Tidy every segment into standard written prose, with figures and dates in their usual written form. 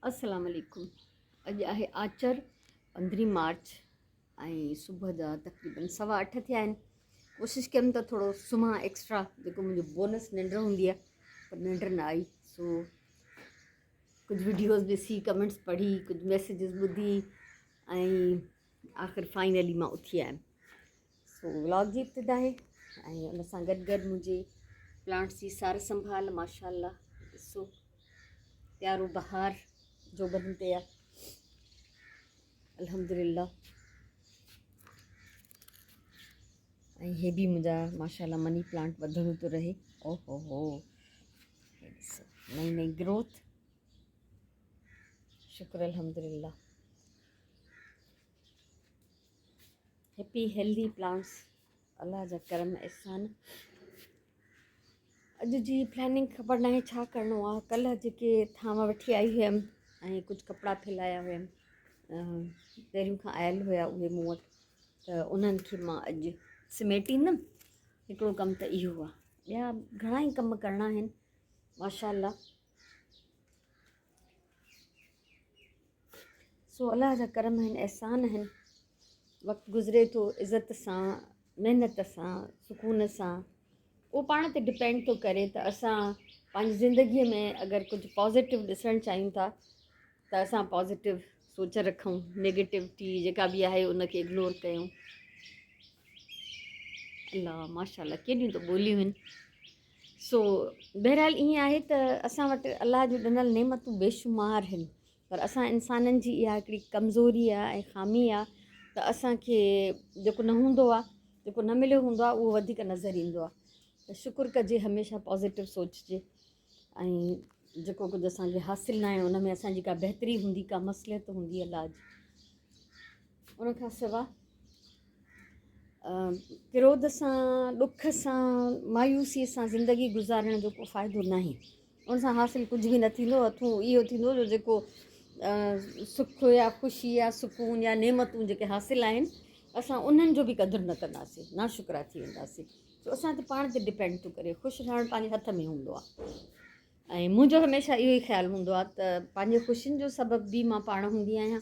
अस्सलाम वालेकुम। अॼु आहे आचर 15 मार्च ऐं सुबुह जा तक़रीबन 8:15 थिया आहिनि। कोशिशि कयमि त थोरो सुम्हां एक्स्ट्रा, जेको मुंहिंजो बोनस निंड हूंदी आहे, पर निंड न आई। सो कुझु वीडियोज़ ॾिसी, कमेंट्स पढ़ी, कुझु मैसेजिस ॿुधी ऐं आख़िर फाइनली मां उथी आयमि। सो व्लॉग जी इब्तिदा आहे ऐं उन सां गॾु गॾु मुंहिंजे प्लांट्स जी सार संभाल माशाल्लाह। ॾिसो प्यारो बहार जो बदन ते आहे, अल्हम्दुलिल्लाह। ऐं हे बि मुंहिंजा माशाल्लाह मनी प्लांट वधंदो थो रहे। ओहो हो, नई नई ग्रोथ, शुक्र अल्हम्दुलिल्लाह। हैप्पी हेल्दी प्लांट्स, अल्लाह जा करम एहसान। अॼु जी प्लानिंग ख़बर न आहे छा करिणो आहे। कल्ह जेके थांव वठी आई हुयमि ऐं कुझु कपिड़ा फैलाया हुयमि, पहिरियों खां आयल हुया उहे मूं वटि, त उन्हनि खे मां अॼु समेटींदमि। हिकिड़ो कमु त इहो आहे, ॿिया घणा ई कम करणा आहिनि माशाल्लाह। सो अल्लाह जा करम आहिनि, एहसान आहिनि। वक़्तु गुज़रे थो इज़त सां, महिनत सां, सुकून सां। उहो पाण ते डिपेंड थो करे त असां पंहिंजी ज़िंदगीअ में अगरि कुझु पॉज़िटिव ॾिसणु चाहियूं था त असां पॉज़िटिव सोच रखूं, नेगेटिविटी जेका बि आहे उनखे इग्नोर कयूं। अलाह माशाल्लाह केॾियूं त ॿोलियूं आहिनि। सो बहरहाल ईअं आहे त असां वटि अलाह जो ॾिनल नेमतूं बेशुमार आहिनि, पर असां इंसाननि जी इहा हिकिड़ी कमज़ोरी आहे ऐं ख़ामी आहे त असांखे जेको न हूंदो आहे, जेको न मिलियो हूंदो आहे, उहो वधीक नज़र ईंदो आहे। त शुक्र कजे, हमेशह पॉज़िटिव सोचिजे ऐं जेको कुझु असांखे हासिलु न आहे उन में असांजी का बहितरी हूंदी, का मसलियत हूंदी अलाह जी। उनखां सवाइ किरोध सां, ॾुख सां, मायूसीअ सां ज़िंदगी गुज़ारण जो को फ़ाइदो न आहे। उन सां हासिलु कुझु बि न थींदो। अथूं इहो थींदो जो जेको सुख या ख़ुशी या सुकून या नेमतूं जेके हासिलु आहिनि, असां उन्हनि जो बि क़दुरु न कंदासीं, नाशुक्रा थी वेंदासीं। सो असां ते पाण ते डिपेंड थो करे। ख़ुशि रहणु पंहिंजे हथ में हूंदो आहे ऐं मुंहिंजो हमेशह इहो ई ख़्यालु हूंदो आहे त पंहिंजे ख़ुशियुनि जो सबबु बि मां पाण हूंदी आहियां,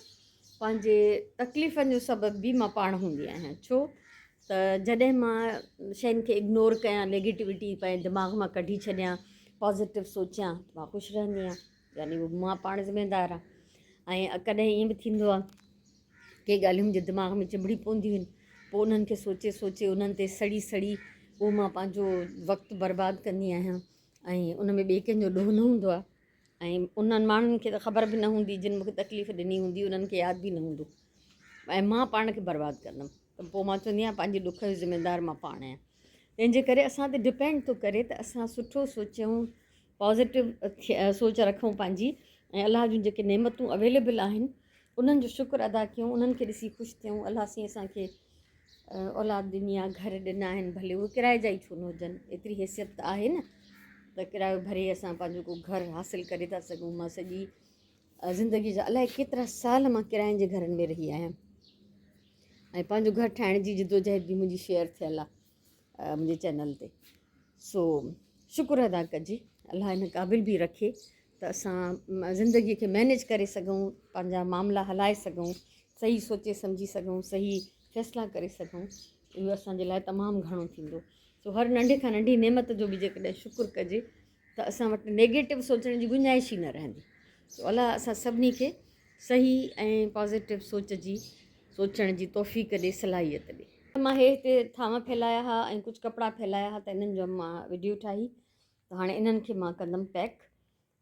पंहिंजे तकलीफ़ुनि जो सबबु बि मां पाण हूंदी आहियां। छो त जॾहिं मां शयुनि खे इग्नोर कयां, नेगेटिविटी पंहिंजे दिमाग़ मां कढी छॾियां, पॉज़िटिव सोचियां, त मां ख़ुशि रहंदी आहियां, यानी उहो मां पाण ज़िम्मेदारु आहे। ऐं कॾहिं ईअं बि थींदो आहे के ॻाल्हियूं मुंहिंजे दिमाग़ में चिंबड़ी पवंदियूं आहिनि, पोइ उन्हनि खे सोचे सोचे उन्हनि ते सड़ी सड़ी पोइ मां पंहिंजो वक़्तु बर्बादु कंदी आहियां ऐं उन में ॿिए कंहिंजो ॾोह न हूंदो आहे। ऐं उन्हनि माण्हुनि खे त ख़बर बि न हूंदी जिन मूंखे तकलीफ़ ॾिनी हूंदी, उन्हनि खे यादि बि न हूंदो ऐं मां पाण खे बर्बादु कंदमि। त पोइ मां चवंदी आहियां पंहिंजे ॾुख जो ज़िम्मेदारु मां पाण आहियां। तंहिंजे करे असां ते डिपेंड थो करे त असां सुठो सोचियूं, पॉज़िटिव सोच रखूं पंहिंजी, ऐं अलाह जूं जेके नेमतूं अवेलेबल आहिनि उन्हनि जो शुक्र अदा कयूं, उन्हनि खे ॾिसी ख़ुशि थियूं। अलाह साईं असांखे औलाद ॾिनी आहे, घर ॾिना आहिनि, भले उहे किराए जा ई छो न हुजनि, एतिरी हैसियत त आहे न त किरायो भरे असां पंहिंजो को घरु हासिलु करे था सघूं। मां सॼी ज़िंदगी जा अलाए केतिरा साल मां किरायनि जे घरनि में रही आहियां ऐं पंहिंजो घरु ठाहिण जी जिदोजहद बि मुंहिंजी शेयर थियल आहे मुंहिंजे चैनल ते। सो शुक्र अदा कजे, अलाह हिन क़ाबिल बि रखे त असां ज़िंदगीअ खे मैनेज करे सघूं, पंहिंजा मामला हलाए सघूं, सही सोचे सम्झी सघूं, सही फ़ैसिला करे सघूं। इहो असांजे लाइ तमामु घणो थींदो। सो हर नंढे खां नंढी नेमत जो बि जेकॾहिं शुक्र कजे त असां वटि नेगेटिव सोचण जी गुंजाइश ई न रहंदी। सो अलाह असां सभिनी खे सही ऐं पॉज़िटिव सोचण जी तौफ़ीक़ ॾे, सलाहियत ॾे। मां हिते थांव फैलाया हुआ ऐं कुझु कपिड़ा फैलाया हुआ, त इन्हनि जो मां वीडियो ठाही। त हाणे इन्हनि खे मां कंदमि पैक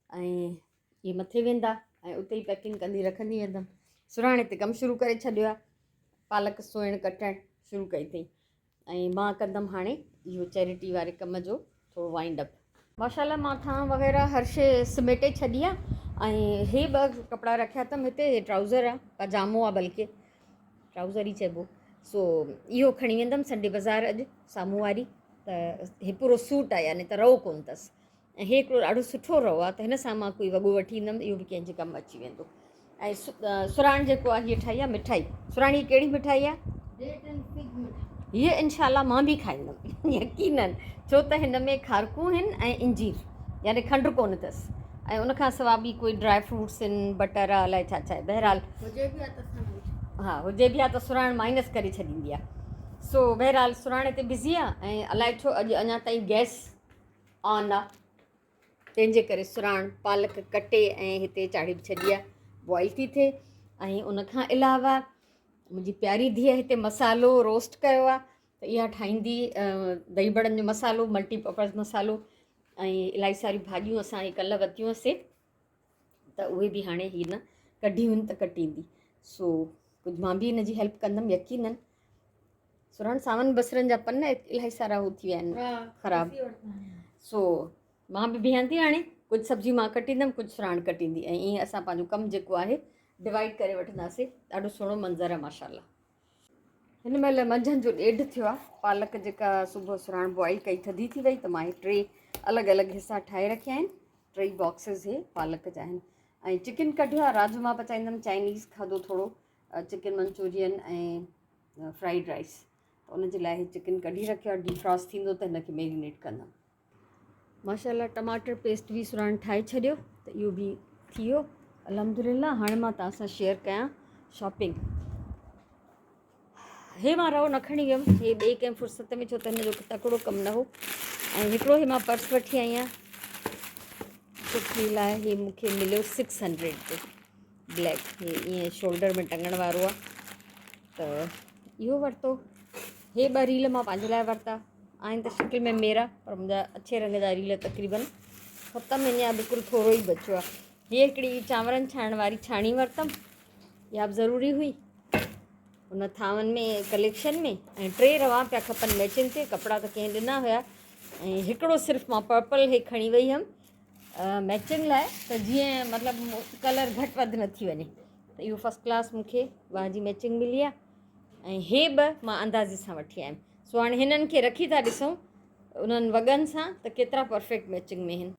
ऐं इहे मथे वेंदा ऐं उते ई पैकिंग कंदी रखंदी वेंदमि। सुराणे ते कमु शुरू करे छॾियो आहे, पालक सोइण कटणु शुरू कई अथई ऐं मां कंदमि हाणे इहो चैरिटी वारे कम जो थोरो वाइंड अप। माशाल्लाह मां थांव वग़ैरह हर शइ समेटे छॾी आहे ऐं हे ॿ कपिड़ा रखिया अथमि हिते। हे ट्राउज़र आहे, पजामो आहे, बल्कि ट्राउज़र ई चइबो। सो इहो खणी वेंदमि संडे बाज़ारि अॼु साम्हूं वारी, त हे पूरो सूट आहे, यानी त रओ कोन अथसि ऐं हे हिकिड़ो ॾाढो सुठो रओ आहे, त हिन सां मां कोई वॻो वठी ईंदमि, इहो बि कंहिंजे कमु अची वेंदो। ऐं सुराण जेको आहे हीअ ठाही आहे मिठाई। सुराणी कहिड़ी मिठाई आहे? हीअ इनशाला मां बि खाईंदमि यकीनन, छो त हिन में खारकूं आहिनि ऐं इंजीर, यानी खंडु कोन अथसि ऐं उनखां सवाइ बि कोई ड्राई फ्रूट्स आहिनि, बटर आहे, अलाए छा छा आहे। बहरहाल हुजे बि आहे त असां हा हुजे बि आहे त सुराण माइनस करे छॾींदी आहे। सो बहरहाल सुराण हिते बिज़ी आहे ऐं अलाए छो अॼु अञा ताईं गैस ऑन आहे, तंहिंजे करे सुराण पालक कटे ऐं हिते चाढ़े बि छॾी आहे, बॉइल थी थिए। ऐं उनखां अलावा मुंहिंजी प्यारी धीअ हिते मसालो रोस्ट कयो आहे, त इहा ठाहींदी दही बड़नि जो मसालो, मल्टीपर्पज़ मसालो। ऐं इलाही सारियूं भाॼियूं असां कल्ह वरितियूं हुआसीं, त उहे बि हाणे हीअ न कढियूं आहिनि त कटींदी। सो कुझु मां बि हिनजी हेल्प कंदमि, यकीननि। सुरण सावन बसरनि जा पन इलाही सारा हू थी विया आहिनि ख़राबु। सो मां बि बिहां थी हाणे, कुझु सब्जी मां कटींदमि, कुझु सुराण कटींदी, ऐं ईअं असां पंहिंजो कमु जेको आहे डिवाइड करे वठंदासीं। ॾाढो सुहिणो मंज़र आहे माशाल्लाह। हिन महिल मंझंदि जो 1:30 थियो आहे। पालक जेका सुबुह सुराण बॉइल कई थधी थी वई, त मां हे 3 अलॻि अलॻि हिसा ठाहे रखिया आहिनि। 3 बॉक्सिस हे पालक जा आहिनि। ऐं चिकन कढियो आहे, राजमा पचाईंदमि, चाइनीज़ खाधो थोरो, चिकन मंचूरियन ऐं फ्राइड राइस। त उनजे लाइ चिकन कढी रखियो आहे, डिफ्रॉस्ट थींदो त हिनखे मैरिनेट कंदमि। माशाल्लाह टमाटर पेस्ट बि सुराण ठाहे छॾियो, त इहो बि थी वियो अल्हम्दुलिल्लाह। हाणे मां तव्हां सां शेयर कयां शॉपिंग। हे मां रओ न खणी वियमि, हे ॿिए कंहिं फ़ुर्सत में, छो त हिनजो तकिड़ो कमु न हो। ऐं हिकिड़ो हे मां पर्स वठी आई आहियां छोकिरी लाइ, हे मूंखे मिलियो 600 ते ब्लैक, हे ईअं शोल्डर में टंगण वारो आहे, त इहो वरितो। हे 2 रील मां पंहिंजे लाइ वरिता, आहिनि त शिकिल में मेरा, पर मुंहिंजा अछे रंग जा रील तक़रीबन ख़तमु आहिनि या बिल्कुलु थोरो ई बचियो आहे। हीअ हिकिड़ी चांवरनि छाइण वारी छाणी वरितमि, इहा बि ज़रूरी हुई हुन थांवनि में कलेक्शन में। ऐं 3 रवां पिया खपनि मैचिंग ते, कपिड़ा त कंहिं ॾिना हुया। ऐं हिकिड़ो सिर्फ़ु मां पर्पल हे खणी वई हुअमि मैचिंग लाइ, त जीअं मतिलबु कलर घटि वधि न थी वञे। त इहो फस्ट क्लास मूंखे वाजी मैचिंग मिली आहे। ऐं हे 2 मां अंदाज़े सां वठी आयमि। सो हाणे हिननि खे रखी था ॾिसूं उन्हनि वॻनि सां त केतिरा परफेक्ट मैचिंग में आहिनि।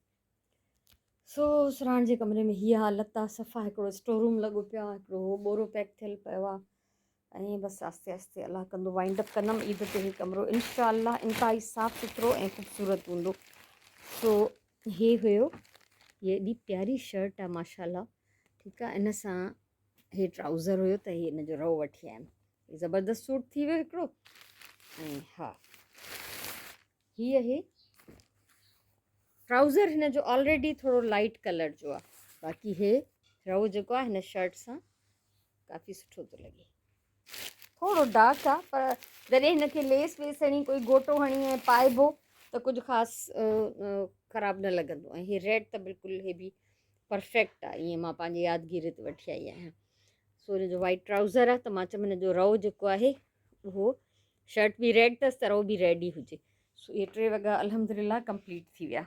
सो सुराण जे कमरे में हीअ हालत आहे, सफ़ा हिकिड़ो स्टोर रूम लॻो पियो आहे, हिकिड़ो बोरो पैक थियल पियो आहे। ऐं बसि आस्ते आस्ते अलाह कंदो वाइंड अप कंदमि। ईद ते ही कमिरो इंशाअल्लाह इंतिहाई साफ़ु सुथिरो ऐं ख़ूबसूरत हूंदो। सो हे हुयो, ये एॾी प्यारी शर्ट आहे माशाल्लाह, ठीकु आहे। इन सां हे ट्राउज़र हुयो, त हे हिन जो रओ वठी आयमि। ज़बरदस्त सूट थी वियो हिकिड़ो। ऐं हा हीअ हे ट्राउज़र हिन जो ऑलरेडी थोरो लाइट कलर जो आहे, बाक़ी हे रओ जेको आहे हिन शर्ट सां काफ़ी सुठो थो लॻे। थोरो डार्क आहे, पर जॾहिं हिनखे लेस वेस हणी कोई गोटो हणी ऐं पाइबो त कुझु ख़ासि ख़राबु न लॻंदो। ऐं हीअ रेड त बिल्कुलु हे बि परफेक्ट आहे, ईअं मां पंहिंजी यादगिरी ते वठी आई आहियां। सो हिन जो वाइट ट्राउज़र आहे, त मां चयमि हिन जो रओ जेको आहे उहो, शर्ट बि रेड अथसि त रओ बि रेड ई हुजे। सो इहे 3 वॻा अल्हम्दुलिल्लाह कंप्लीट थी विया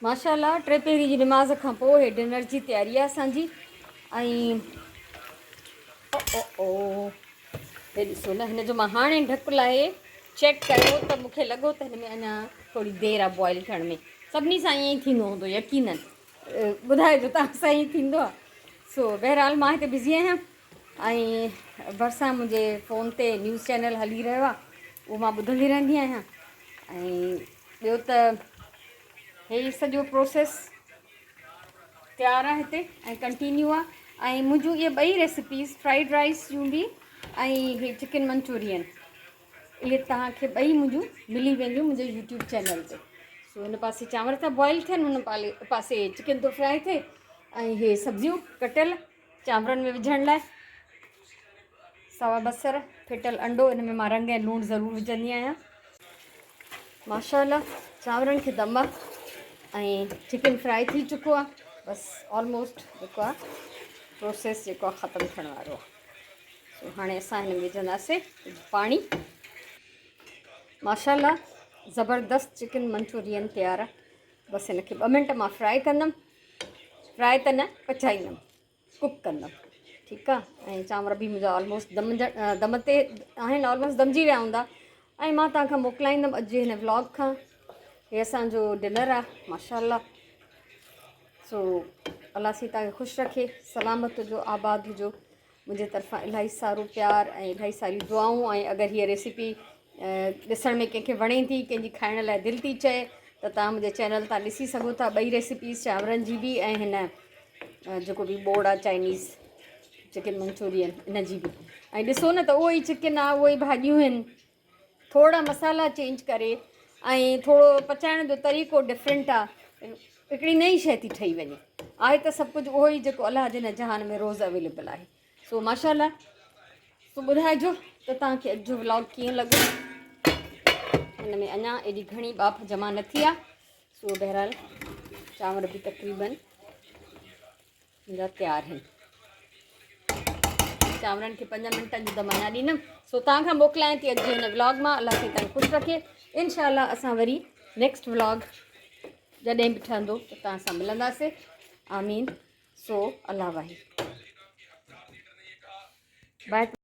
माशाल्लाह। 3 पहिरीं जी निमाज़ खां पोइ हे डिनर जी तयारी आहे असांजी। ऐं ओ हे ॾिसो न, हिन जो मां हाणे ढकु लाहे चेक कयो त मूंखे लॻो त हिन में अञा थोरी देरि आहे बॉइल थियण में। सभिनी सां ईअं ई थींदो हूंदो यकीननि, ॿुधाइजो तव्हां सां ईअं थींदो आहे। सो बहरहाल मां हिते बिज़ी आहियां, ऐं भरिसां मुंहिंजे फ़ोन ते न्यूज़ चैनल हली रहियो आहे, उहो मां ॿुधंदी रहंदी आहियां। ऐं ॿियो त हे सॼो प्रोसेस तयारु आहे हिते ऐं कंटिन्यू आहे। ऐं मुंहिंजूं इहे 2 रेसिपीज़ फ्राइड राइस जूं बि ऐं इहे चिकन मंचूरियन, इहे तव्हांखे 2 मुंहिंजूं मिली वेंदियूं मुंहिंजे यूट्यूब चैनल ते। सो हिन पासे चांवर था बॉइल थियनि, हुन पासे चिकन थो फ्राए थिए, ऐं इहे सब्जियूं कटियल चांवरनि में विझण लाइ, सावा बसर, फिटल अंडो, हिन में मां रंग ऐं लूणु ज़रूरु विझंदी आहियां। माशाल्लाह चांवरनि खे दम आहे ऐं चिकन फ्राए थी चुको आहे, बसि ऑलमोस्ट जेको आहे प्रोसेस जेको आहे ख़तमु थियण वारो आहे। सो हाणे असां हिन में विझंदासीं पाणी। माशाल्लाह ज़बरदस्त चिकन मंचूरियन तयारु आहे। बसि हिनखे 2 मिंट मां फ्राए कंदमि, फ्राए त न पचाईंदमि, कुक कंदमि, ठीकु आहे। ऐं चांवर बि मुंहिंजा ऑलमोस्ट दम ते आहिनि, ऑलमोस्ट दमजी विया हूंदा। ऐं मां तव्हांखां मोकिलाईंदमि अॼु जे हिन व्लॉग खां। हे असांजो डिनर आहे माशाल्लाह। सो अलाह साईं तव्हांखे ख़ुशि रखे, सलामत हुजो, आबाद हुजो। मुंहिंजे तरफ़ां इलाही सारो प्यार ऐं इलाही सारी दुआऊं। ऐं अगरि हीअ रेसिपी ॾिसण में कंहिंखे वणे थी, कंहिंजी खाइण लाइ दिलि थी चए, त तव्हां मुंहिंजे चैनल तां ॾिसी सघो था 2 रेसिपीज़ चांवरनि जी बि ऐं हिन जेको बि बोड़ आहे चाइनीज़ चिकन मंचूरियन इन जी बि। ऐं ॾिसो न त उहो ई चिकन आहे उहे ई भाॼियूं आहिनि, थोरा मसाला चेंज करे ऐं थोरो पचाइण जो तरीक़ो डिफरेंट आहे, हिकिड़ी नई शइ थी ठही वञे। आहे त सभु कुझु उहो ई जेको अलाह जे जहान में रोज़ु अवेलेबल आहे। सो माशाल्लाह, सो ॿुधाइजो त तव्हांखे अॼु जो व्लॉग कीअं लॻो। हिन में अञा एॾी घणी बाफ़ जमा न थी आहे। सो बहरहाल चांवर बि तक़रीबन मुंहिंजा तयारु आहिनि। चांवरनि खे 5 मिंटनि जी दम अञा ॾींदमि। सो तव्हां खां मोकिलायां थी अॼु हिन व्लॉग मां। अलाह खे तव्हां ख़ुशि रखे। इनशाला असां वरी नेक्स्ट व्लॉग जॾहिं बि ठहंदो त तव्हां सां मिलंदासीं। आमीन। सो अल्लाह वाहिद। बाय।